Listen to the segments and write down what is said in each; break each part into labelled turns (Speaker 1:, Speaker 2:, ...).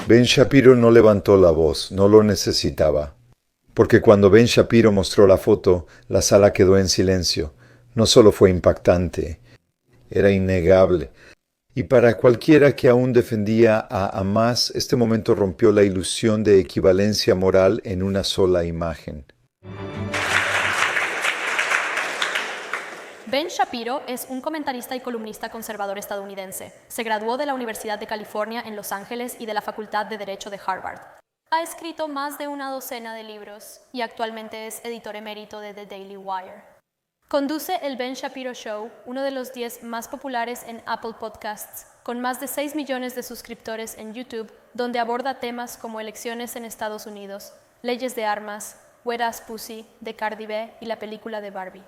Speaker 1: Ben Shapiro no levantó la voz, no lo necesitaba. Porque cuando Ben Shapiro mostró la foto, la sala quedó en silencio. No solo fue impactante, era innegable. Y para cualquiera que aún defendía a Hamás, este momento rompió la ilusión de equivalencia moral en una sola imagen.
Speaker 2: Ben Shapiro es un comentarista y columnista conservador estadounidense. Se graduó de la Universidad de California en Los Ángeles y de la Facultad de Derecho de Harvard. Ha escrito más de una docena de libros y actualmente es editor emérito de The Daily Wire. Conduce el Ben Shapiro Show, uno de los 10 más populares en Apple Podcasts, con más de 6 millones de suscriptores en YouTube, donde aborda temas como elecciones en Estados Unidos, leyes de armas, Wet Ass Pussy, de Cardi B y la película de Barbie.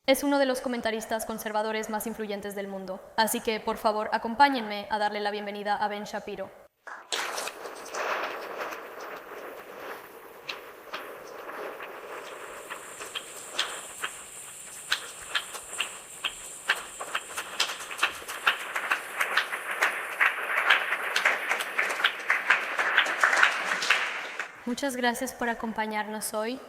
Speaker 2: Es uno de los comentaristas conservadores más influyentes del mundo, así que por favor acompáñenme a darle la bienvenida a Ben Shapiro. Muchas gracias por acompañarnos hoy.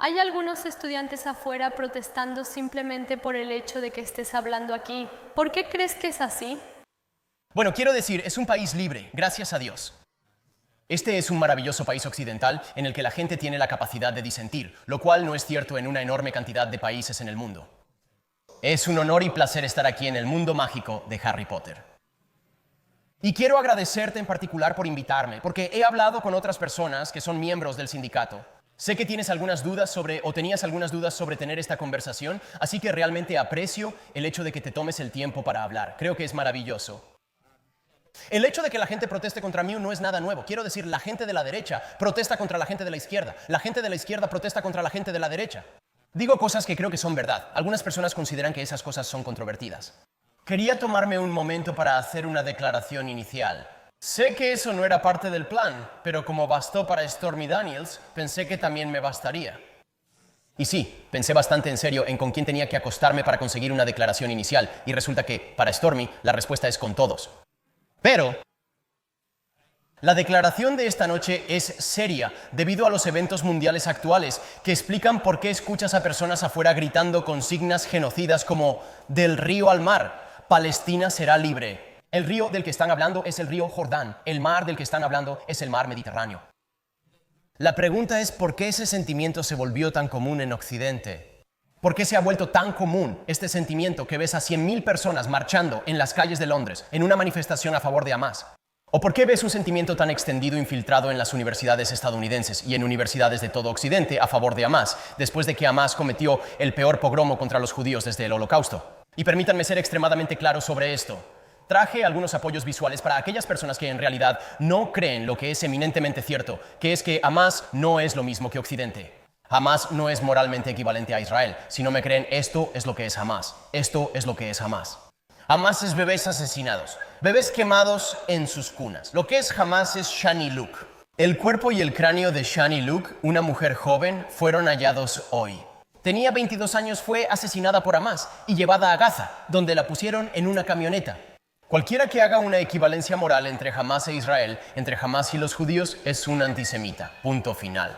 Speaker 2: Hay algunos estudiantes afuera protestando simplemente por el hecho de que estés hablando aquí. ¿Por qué crees que es así?
Speaker 3: Bueno, quiero decir, es un país libre, gracias a Dios. Este es un maravilloso país occidental en el que la gente tiene la capacidad de disentir, lo cual no es cierto en una enorme cantidad de países en el mundo. Es un honor y placer estar aquí en el mundo mágico de Harry Potter. Y quiero agradecerte en particular por invitarme, porque he hablado con otras personas que son miembros del sindicato. Sé que tienes algunas dudas tenías algunas dudas sobre tener esta conversación, así que realmente aprecio el hecho de que te tomes el tiempo para hablar. Creo que es maravilloso. El hecho de que la gente proteste contra mí no es nada nuevo. Quiero decir, la gente de la derecha protesta contra la gente de la izquierda. La gente de la izquierda protesta contra la gente de la derecha. Digo cosas que creo que son verdad. Algunas personas consideran que esas cosas son controvertidas. Quería tomarme un momento para hacer una declaración inicial. Sé que eso no era parte del plan, pero como bastó para Stormy Daniels, pensé que también me bastaría. Y sí, pensé bastante en serio en con quién tenía que acostarme para conseguir una declaración inicial, y resulta que, para Stormy, la respuesta es con todos. Pero la declaración de esta noche es seria debido a los eventos mundiales actuales que explican por qué escuchas a personas afuera gritando consignas genocidas como «del río al mar, Palestina será libre». El río del que están hablando es el río Jordán. El mar del que están hablando es el mar Mediterráneo. La pregunta es ¿por qué ese sentimiento se volvió tan común en Occidente? ¿Por qué se ha vuelto tan común este sentimiento que ves a 100.000 personas marchando en las calles de Londres en una manifestación a favor de Hamás? ¿O por qué ves un sentimiento tan extendido e infiltrado en las universidades estadounidenses y en universidades de todo Occidente a favor de Hamás, después de que Hamás cometió el peor pogromo contra los judíos desde el Holocausto? Y permítanme ser extremadamente claro sobre esto. Traje algunos apoyos visuales para aquellas personas que en realidad no creen lo que es eminentemente cierto, que es que Hamás no es lo mismo que Occidente. Hamás no es moralmente equivalente a Israel. Si no me creen, esto es lo que es Hamás. Esto es lo que es Hamás. Hamás es bebés asesinados, bebés quemados en sus cunas. Lo que es Hamás es Shani Luke. El cuerpo y el cráneo de Shani Luke, una mujer joven, fueron hallados hoy. Tenía 22 años, fue asesinada por Hamás y llevada a Gaza, donde la pusieron en una camioneta. Cualquiera que haga una equivalencia moral entre Hamás e Israel, entre Hamás y los judíos, es un antisemita. Punto final.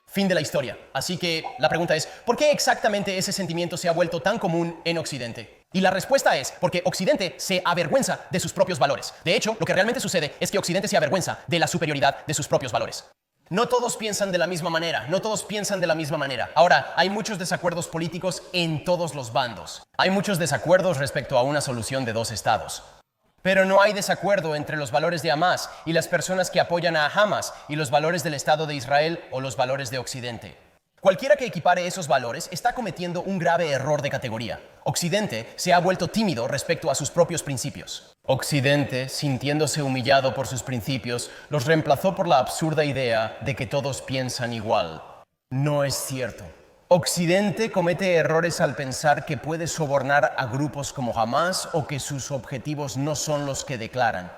Speaker 3: Fin de la historia. Así que la pregunta es, ¿por qué exactamente ese sentimiento se ha vuelto tan común en Occidente? Y la respuesta es porque Occidente se avergüenza de sus propios valores. De hecho, lo que realmente sucede es que Occidente se avergüenza de la superioridad de sus propios valores. No todos piensan de la misma manera, no todos piensan de la misma manera. Ahora, hay muchos desacuerdos políticos en todos los bandos. Hay muchos desacuerdos respecto a una solución de 2 estados. Pero no hay desacuerdo entre los valores de Hamás y las personas que apoyan a Hamás y los valores del Estado de Israel o los valores de Occidente. Cualquiera que equipare esos valores está cometiendo un grave error de categoría. Occidente se ha vuelto tímido respecto a sus propios principios. Occidente, sintiéndose humillado por sus principios, los reemplazó por la absurda idea de que todos piensan igual. No es cierto. Occidente comete errores al pensar que puede sobornar a grupos como Hamás o que sus objetivos no son los que declaran.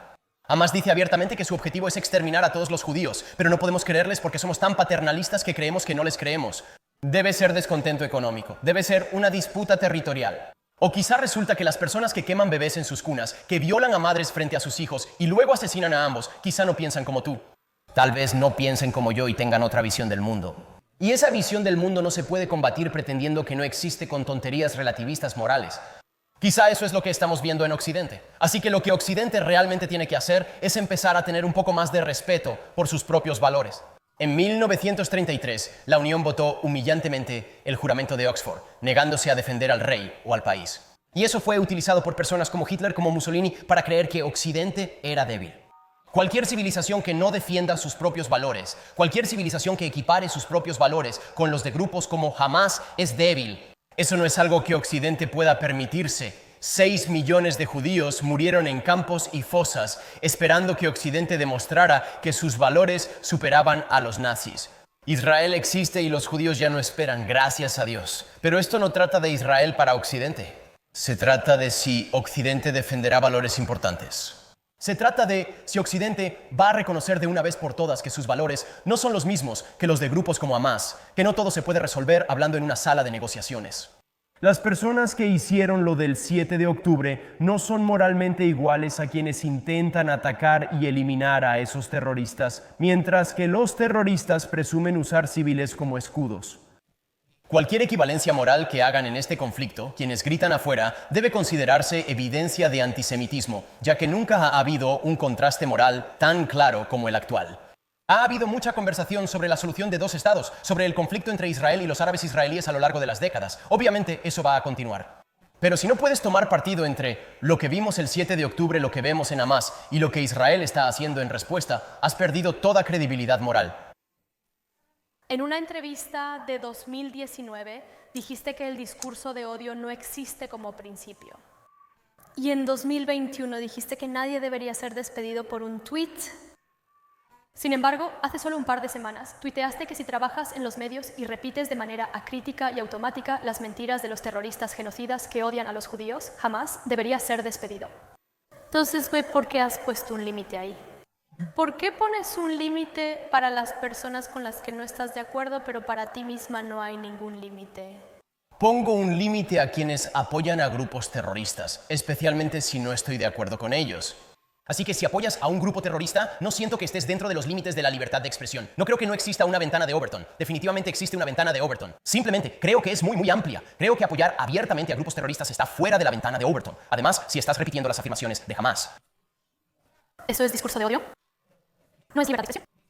Speaker 3: Hamás dice abiertamente que su objetivo es exterminar a todos los judíos, pero no podemos creerles porque somos tan paternalistas que creemos que no les creemos. Debe ser descontento económico, debe ser una disputa territorial. O quizá resulta que las personas que queman bebés en sus cunas, que violan a madres frente a sus hijos y luego asesinan a ambos, quizá no piensan como tú. Tal vez no piensen como yo y tengan otra visión del mundo. Y esa visión del mundo no se puede combatir pretendiendo que no existe con tonterías relativistas morales. Quizá eso es lo que estamos viendo en Occidente. Así que lo que Occidente realmente tiene que hacer es empezar a tener un poco más de respeto por sus propios valores. En 1933, la Unión votó humillantemente el juramento de Oxford, negándose a defender al rey o al país. Y eso fue utilizado por personas como Hitler, como Mussolini, para creer que Occidente era débil. Cualquier civilización que no defienda sus propios valores, cualquier civilización que equipare sus propios valores con los de grupos como Hamas es débil. Eso no es algo que Occidente pueda permitirse. 6 millones de judíos murieron en campos y fosas, esperando que Occidente demostrara que sus valores superaban a los nazis. Israel existe y los judíos ya no esperan, gracias a Dios. Pero esto no trata de Israel para Occidente. Se trata de si Occidente defenderá valores importantes. Se trata de si Occidente va a reconocer de una vez por todas que sus valores no son los mismos que los de grupos como Hamas, que no todo se puede resolver hablando en una sala de negociaciones. Las personas que hicieron lo del 7 de octubre no son moralmente iguales a quienes intentan atacar y eliminar a esos terroristas, mientras que los terroristas presumen usar civiles como escudos. Cualquier equivalencia moral que hagan en este conflicto, quienes gritan afuera, debe considerarse evidencia de antisemitismo, ya que nunca ha habido un contraste moral tan claro como el actual. Ha habido mucha conversación sobre la solución de dos estados, sobre el conflicto entre Israel y los árabes israelíes a lo largo de las décadas. Obviamente, eso va a continuar. Pero si no puedes tomar partido entre lo que vimos el 7 de octubre, lo que vemos en Hamas y lo que Israel está haciendo en respuesta, has perdido toda credibilidad moral.
Speaker 2: En una entrevista de 2019 dijiste que el discurso de odio no existe como principio. Y en 2021 dijiste que nadie debería ser despedido por un tweet. Sin embargo, hace solo un par de semanas tuiteaste que si trabajas en los medios y repites de manera acrítica y automática las mentiras de los terroristas genocidas que odian a los judíos, jamás deberías ser despedido. Entonces, güey, ¿por qué has puesto un límite ahí? ¿Por qué pones un límite para las personas con las que no estás de acuerdo, pero para ti misma no hay ningún límite?
Speaker 3: Pongo un límite a quienes apoyan a grupos terroristas, especialmente si no estoy de acuerdo con ellos. Así que si apoyas a un grupo terrorista, no siento que estés dentro de los límites de la libertad de expresión. No creo que no exista una ventana de Overton. Definitivamente existe una ventana de Overton. Simplemente creo que es muy amplia. Creo que apoyar abiertamente a grupos terroristas está fuera de la ventana de Overton. Además, si estás repitiendo las afirmaciones de Hamas.
Speaker 2: ¿Eso es discurso de odio? ¿No es libertad de expresión?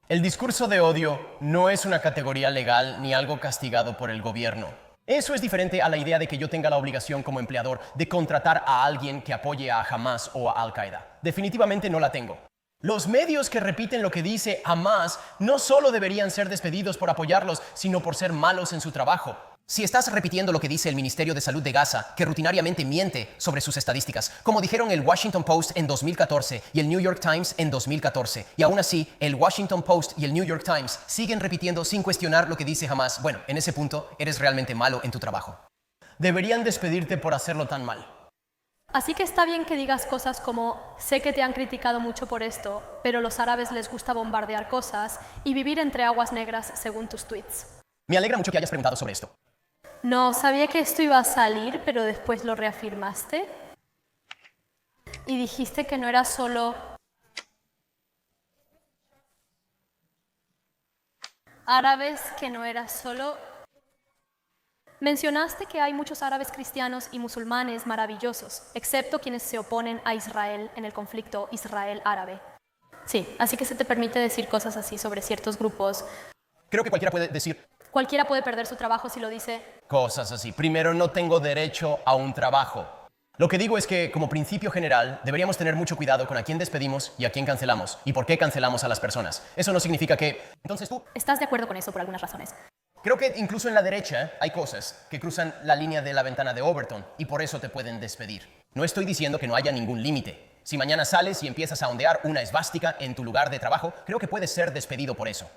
Speaker 3: El discurso de odio no es una categoría legal ni algo castigado por el gobierno. Eso es diferente a la idea de que yo tenga la obligación como empleador de contratar a alguien que apoye a Hamas o a Al-Qaeda. Definitivamente no la tengo. Los medios que repiten lo que dice Hamas no solo deberían ser despedidos por apoyarlos, sino por ser malos en su trabajo. Si estás repitiendo lo que dice el Ministerio de Salud de Gaza, que rutinariamente miente sobre sus estadísticas, como dijeron el Washington Post en 2014 y el New York Times en 2014, y aún así el Washington Post y el New York Times siguen repitiendo sin cuestionar lo que dice Hamas, bueno, en ese punto eres realmente malo en tu trabajo. Deberían despedirte por hacerlo tan mal.
Speaker 2: Así que está bien que digas cosas como, sé que te han criticado mucho por esto, pero los árabes les gusta bombardear cosas y vivir entre aguas negras según tus tweets.
Speaker 3: Me alegra mucho que hayas preguntado sobre esto.
Speaker 2: No, sabía que esto iba a salir, pero después lo reafirmaste. Y dijiste que no era solo árabes, que no era solo... Mencionaste que hay muchos árabes cristianos y musulmanes maravillosos, excepto quienes se oponen a Israel en el conflicto Israel-árabe. Sí, así que se te permite decir cosas así sobre ciertos grupos.
Speaker 3: Creo que cualquiera puede decir
Speaker 2: Cualquiera puede perder su trabajo si lo dice.
Speaker 3: cosas así. Primero, no tengo derecho a un trabajo. Lo que digo es que, como principio general, deberíamos tener mucho cuidado con a quién despedimos y a quién cancelamos, y por qué cancelamos a las personas. Eso no significa que... Entonces tú...
Speaker 2: ¿Estás de acuerdo con eso por algunas razones?
Speaker 3: Creo que incluso en la derecha hay cosas que cruzan la línea de la ventana de Overton, y por eso te pueden despedir. No estoy diciendo que no haya ningún límite. Si mañana sales y empiezas a ondear una esvástica en tu lugar de trabajo, creo que puedes ser despedido por eso.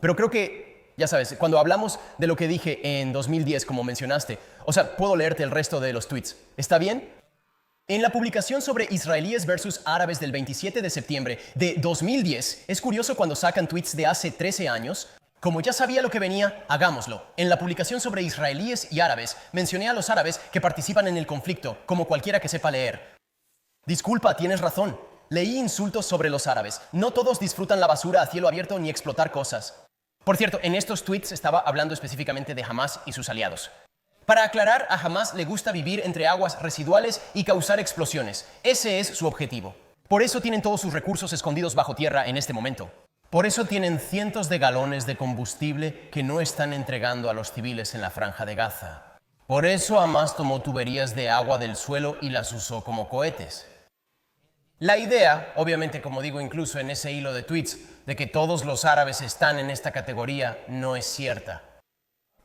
Speaker 3: Pero creo que... Ya sabes, cuando hablamos de lo que dije en 2010, como mencionaste, o sea, puedo leerte el resto de los tweets. ¿Está bien? En la publicación sobre israelíes versus árabes del 27 de septiembre de 2010, es curioso cuando sacan tweets de hace 13 años, Como ya sabía lo que venía, hagámoslo. En la publicación sobre israelíes y árabes, mencioné a los árabes que participan en el conflicto, como cualquiera que sepa leer. Disculpa, tienes razón. Leí insultos sobre los árabes. No todos disfrutan la basura a cielo abierto ni explotar cosas. Por cierto, en estos tweets estaba hablando específicamente de Hamás y sus aliados. Para aclarar, a Hamás le gusta vivir entre aguas residuales y causar explosiones. Ese es su objetivo. Por eso tienen todos sus recursos escondidos bajo tierra en este momento. Por eso tienen cientos de galones de combustible que no están entregando a los civiles en la franja de Gaza. Por eso Hamás tomó tuberías de agua del suelo y las usó como cohetes. La idea, obviamente como digo incluso en ese hilo de tweets, de que todos los árabes están en esta categoría no es cierta.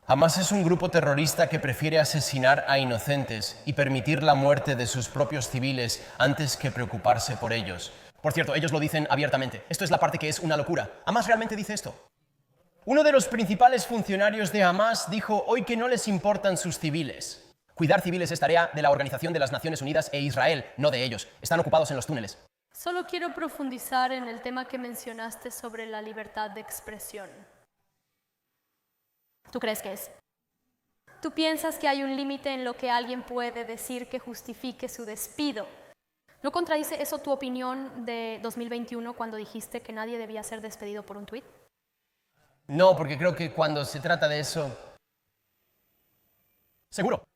Speaker 3: Hamás es un grupo terrorista que prefiere asesinar a inocentes y permitir la muerte de sus propios civiles antes que preocuparse por ellos. Por cierto, ellos lo dicen abiertamente. Esto es la parte que es una locura. Hamás realmente dice esto. Uno de los principales funcionarios de Hamás dijo hoy que no les importan sus civiles. Cuidar civiles es tarea de la Organización de las Naciones Unidas e Israel, no de ellos. Están ocupados en los túneles.
Speaker 2: Solo quiero profundizar en el tema que mencionaste sobre la libertad de expresión. ¿Tú crees que es? ¿Tú piensas que hay un límite en lo que alguien puede decir que justifique su despido? ¿No contradice eso tu opinión de 2021 cuando dijiste que nadie debía ser despedido por un tuit?
Speaker 3: No, porque creo que cuando se trata de eso... Seguro.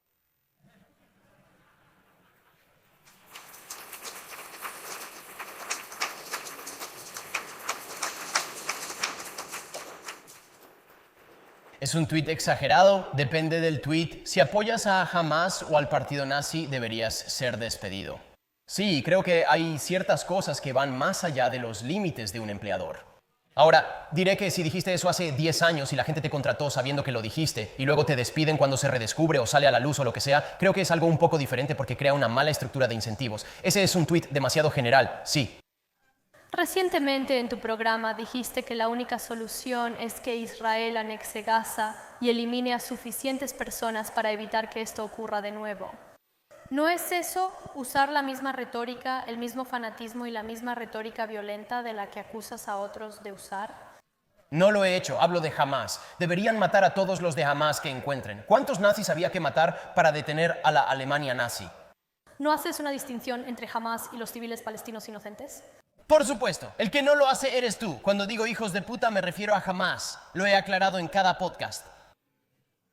Speaker 3: Es un tuit exagerado, depende del tuit. Si apoyas a Hamás o al partido nazi, deberías ser despedido. Sí, creo que hay ciertas cosas que van más allá de los límites de un empleador. Ahora, diré que si dijiste eso hace 10 años y la gente te contrató sabiendo que lo dijiste y luego te despiden cuando se redescubre o sale a la luz o lo que sea, creo que es algo un poco diferente porque crea una mala estructura de incentivos. Ese es un tuit demasiado general, sí.
Speaker 2: Recientemente en tu programa dijiste que la única solución es que Israel anexe Gaza y elimine a suficientes personas para evitar que esto ocurra de nuevo. ¿No es eso usar la misma retórica, el mismo fanatismo y la misma retórica violenta de la que acusas a otros de usar?
Speaker 3: No lo he hecho, hablo de Hamás. Deberían matar a todos los de Hamás que encuentren. ¿Cuántos nazis había que matar para detener a la Alemania nazi?
Speaker 2: ¿No haces una distinción entre Hamás y los civiles palestinos inocentes?
Speaker 3: Por supuesto, el que no lo hace eres tú. Cuando digo hijos de puta me refiero a Hamás. Lo he aclarado en cada podcast.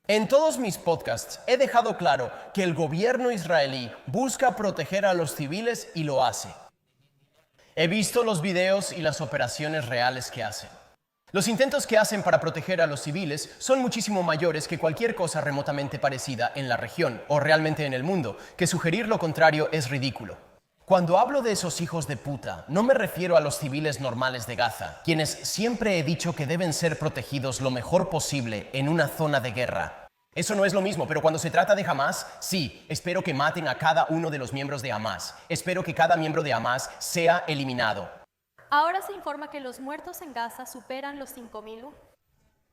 Speaker 3: En todos mis podcasts he dejado claro que el gobierno israelí busca proteger a los civiles y lo hace. He visto los videos y las operaciones reales que hacen. Los intentos que hacen para proteger a los civiles son muchísimo mayores que cualquier cosa remotamente parecida en la región o realmente en el mundo, que sugerir lo contrario es ridículo. Cuando hablo de esos hijos de puta, no me refiero a los civiles normales de Gaza, quienes siempre he dicho que deben ser protegidos lo mejor posible en una zona de guerra. Eso no es lo mismo, pero cuando se trata de Hamás, sí, espero que maten a cada uno de los miembros de Hamás. Espero que cada miembro de Hamás sea eliminado.
Speaker 2: Ahora se informa que los muertos en Gaza superan los 5.000.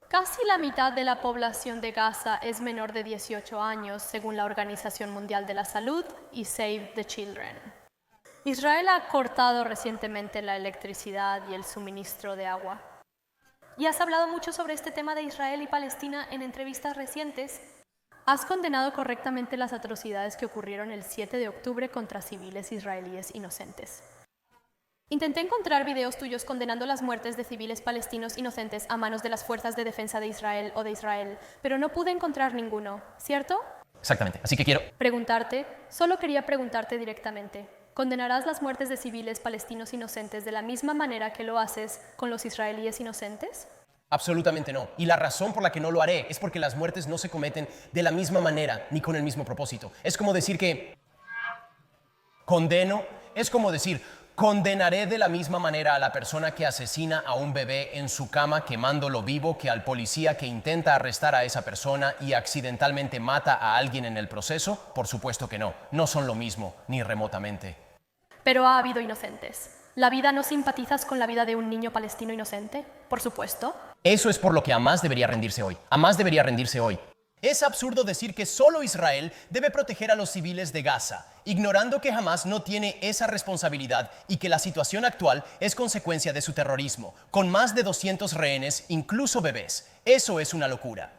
Speaker 2: Casi la mitad de la población de Gaza es menor de 18 años, según la Organización Mundial de la Salud y Save the Children. Israel ha cortado recientemente la electricidad y el suministro de agua. Y has hablado mucho sobre este tema de Israel y Palestina en entrevistas recientes. Has condenado correctamente las atrocidades que ocurrieron el 7 de octubre contra civiles israelíes inocentes. Intenté encontrar videos tuyos condenando las muertes de civiles palestinos inocentes a manos de las fuerzas de defensa de Israel o de Israel, pero no pude encontrar ninguno, ¿cierto?
Speaker 3: Exactamente, así que
Speaker 2: solo quería preguntarte directamente. ¿Condenarás las muertes de civiles palestinos inocentes de la misma manera que lo haces con los israelíes inocentes?
Speaker 3: Absolutamente no. Y la razón por la que no lo haré es porque las muertes no se cometen de la misma manera ni con el mismo propósito. Es como decir que condeno, es como decir condenaré de la misma manera a la persona que asesina a un bebé en su cama quemándolo vivo que al policía que intenta arrestar a esa persona y accidentalmente mata a alguien en el proceso. Por supuesto que no. No son lo mismo, ni remotamente.
Speaker 2: Pero ha habido inocentes. ¿La vida no simpatizas con la vida de un niño palestino inocente? Por supuesto.
Speaker 3: Eso es por lo que Hamás debería rendirse hoy. Hamás debería rendirse hoy. Es absurdo decir que solo Israel debe proteger a los civiles de Gaza ignorando que Hamás no tiene esa responsabilidad y que la situación actual es consecuencia de su terrorismo, con más de 200 rehenes, incluso bebés. Eso es una locura.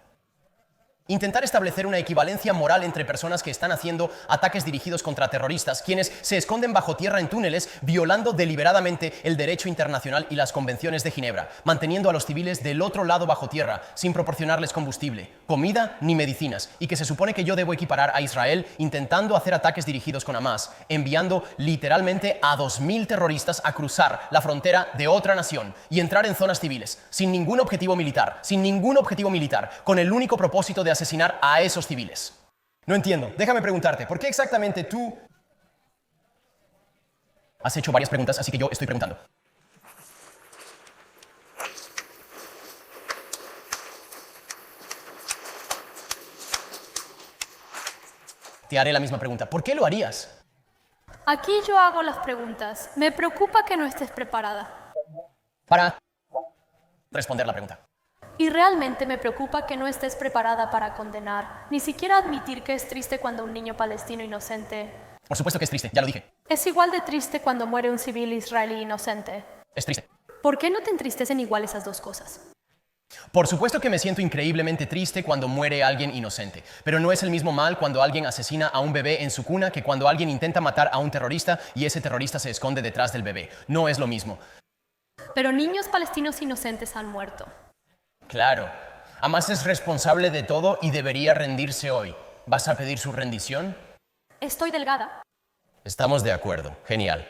Speaker 3: Intentar establecer una equivalencia moral entre personas que están haciendo ataques dirigidos contra terroristas, quienes se esconden bajo tierra en túneles, violando deliberadamente el derecho internacional y las convenciones de Ginebra, manteniendo a los civiles del otro lado bajo tierra, sin proporcionarles combustible, comida ni medicinas, y que se supone que yo debo equiparar a Israel intentando hacer ataques dirigidos con Hamás, enviando literalmente a 2000 terroristas a cruzar la frontera de otra nación y entrar en zonas civiles, sin ningún objetivo militar, con el único propósito de asesinar a esos civiles. No entiendo. Déjame preguntarte, ¿por qué exactamente tú? Has hecho varias preguntas, así que yo estoy preguntando. Te haré la misma pregunta. ¿Por qué lo harías?
Speaker 2: Aquí yo hago las preguntas. Me preocupa que no estés preparada.
Speaker 3: Para responder la pregunta.
Speaker 2: Y realmente me preocupa que no estés preparada para condenar, ni siquiera admitir que es triste cuando un niño palestino inocente.
Speaker 3: Por supuesto que es triste, ya lo dije.
Speaker 2: Es igual de triste cuando muere un civil israelí inocente.
Speaker 3: Es triste.
Speaker 2: ¿Por qué no te entristecen igual esas dos cosas?
Speaker 3: Por supuesto que me siento increíblemente triste cuando muere alguien inocente, pero no es el mismo mal cuando alguien asesina a un bebé en su cuna que cuando alguien intenta matar a un terrorista y ese terrorista se esconde detrás del bebé. No es lo mismo.
Speaker 2: Pero niños palestinos inocentes han muerto.
Speaker 3: Claro. Hamás es responsable de todo y debería rendirse hoy. ¿Vas a pedir su rendición?
Speaker 2: Estoy delgada.
Speaker 3: Estamos de acuerdo. Genial.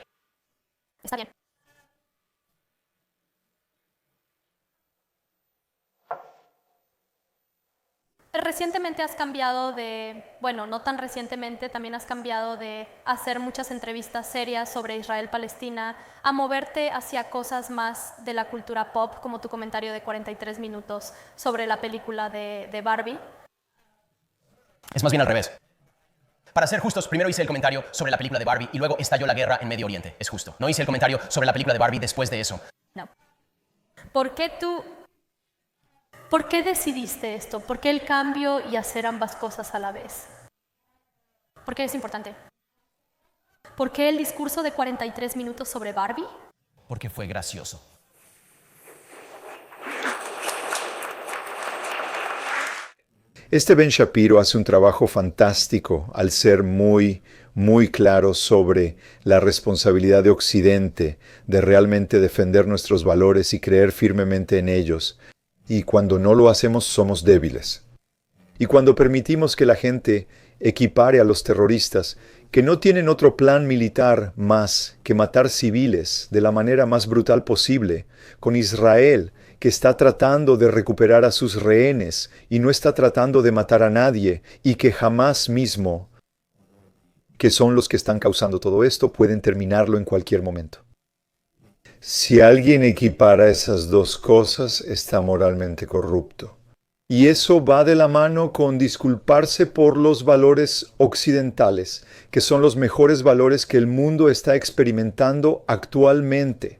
Speaker 2: Está bien. Recientemente has cambiado no tan recientemente, también has cambiado de hacer muchas entrevistas serias sobre Israel-Palestina a moverte hacia cosas más de la cultura pop, como tu comentario de 43 minutos sobre la película de Barbie.
Speaker 3: Es más bien al revés. Para ser justos, primero hice el comentario sobre la película de Barbie y luego estalló la guerra en Medio Oriente. Es justo. No hice el comentario sobre la película de Barbie después de eso.
Speaker 2: No. ¿Por qué decidiste esto? ¿Por qué el cambio y hacer ambas cosas a la vez? ¿Por qué es importante? ¿Por qué el discurso de 43 minutos sobre Barbie?
Speaker 3: Porque fue gracioso.
Speaker 1: Ben Shapiro hace un trabajo fantástico al ser muy claro sobre la responsabilidad de Occidente, de realmente defender nuestros valores y creer firmemente en ellos. Y cuando no lo hacemos somos débiles. Y cuando permitimos que la gente equipare a los terroristas, que no tienen otro plan militar más que matar civiles de la manera más brutal posible, con Israel, que está tratando de recuperar a sus rehenes y no está tratando de matar a nadie, y que Hamás mismo, que son los que están causando todo esto, pueden terminarlo en cualquier momento. Si alguien equipara esas dos cosas, está moralmente corrupto. Y eso va de la mano con disculparse por los valores occidentales, que son los mejores valores que el mundo está experimentando actualmente.